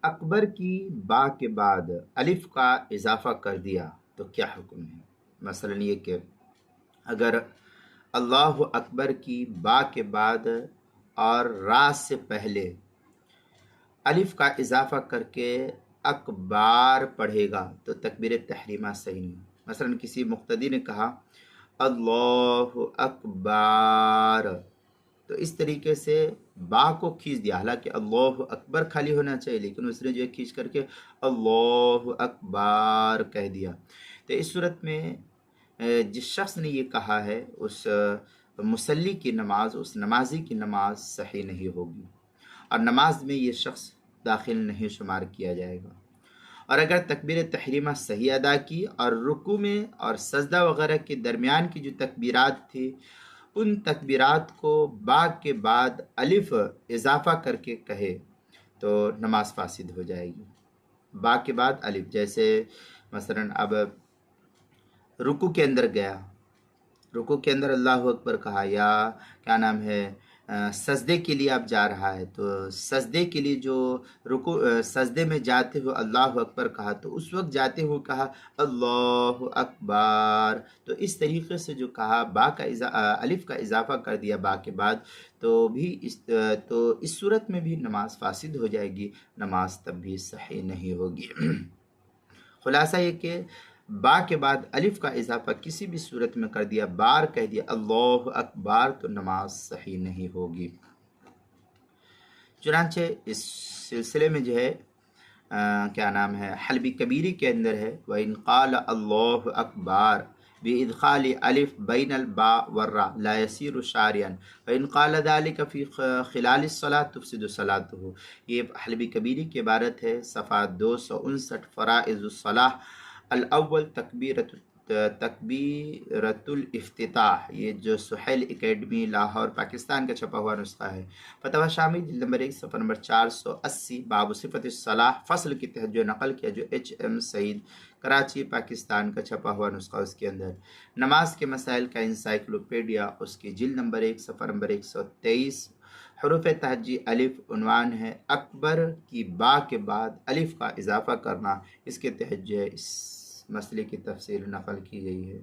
اکبر کی با کے بعد الف کا اضافہ کر دیا تو کیا حکم ہے؟ مثلا یہ کہ اگر اللہ اکبر کی با کے بعد اور را سے پہلے الف کا اضافہ کر کے اکبار پڑھے گا تو تکبیر تحریمہ صحیح نہیں۔ مثلا کسی مقتدی نے کہا اللہ اکبار، تو اس طریقے سے با کو کھینچ دیا، حالانکہ اللہ اکبر خالی ہونا چاہیے، لیکن اس نے جو ہے کھینچ کر کے اللہ اکبار کہہ دیا۔ تو اس صورت میں جس شخص نے یہ کہا ہے اس مصلی کی نماز، اس نمازی کی نماز صحیح نہیں ہوگی، اور نماز میں یہ شخص داخل نہیں شمار کیا جائے گا۔ اور اگر تکبیر تحریمہ صحیح ادا کی اور رکوع میں اور سجدہ وغیرہ کے درمیان کی جو تکبیرات تھی ان تکبیرات کو با کے بعد الف اضافہ کر کے کہے تو نماز فاسد ہو جائے گی۔ با کے بعد الف، جیسے مثلا اب رکوع کے اندر گیا، رکوع کے اندر اللہ اکبر کہا، یا کیا نام ہے سجدے کے لیے اب جا رہا ہے تو سجدے کے لیے جو سجدے میں جاتے ہوئے اللہ اکبر کہا تو اس وقت جاتے ہوئے کہا اللہ اکبر، تو اس طریقے سے جو کہا با کا الف کا اضافہ کر دیا با کے بعد تو اس صورت میں بھی نماز فاسد ہو جائے گی، نماز تب بھی صحیح نہیں ہوگی۔ خلاصہ یہ کہ با کے بعد الف کا اضافہ کسی بھی صورت میں کر دیا، بار کہہ دیا اللہ اکبر تو نماز صحیح نہیں ہوگی۔ چنانچہ اس سلسلے میں جو ہے کیا نام ہے حلبی کبیری کے اندر ہے وَإِنْ قَالَ اللَّهُ أَكْبَرُ بِإِدْخَالِ الف بین الباء والراء لا يصير شارعا وإن قال ذلك في خلال الصلاة تفسد صلاته۔ یہ حلبی کبیری کی عبارت ہے، صفحہ 259، فرائض الصلاح الاول تکبیرۃ الافتتاح، یہ جو سہیل اکیڈمی لاہور پاکستان کا چھپا ہوا نسخہ ہے۔ فتاوی شامی جلد نمبر 1 صفحہ نمبر 480، باب صفت الصلاح فصل کی تحت جو نقل کیا جو HM سعید کراچی پاکستان کا چھپا ہوا نسخہ، اس کے اندر نماز کے مسائل کا انسائکلوپیڈیا، اس کی جلد نمبر 1 صفحہ نمبر 123، حروف تہجی الف، عنوان ہے اکبر کی با کے بعد الف کا اضافہ کرنا، اس کے تحت جو ہے اس مسئلے کی تفصیل نقل کی گئی ہے۔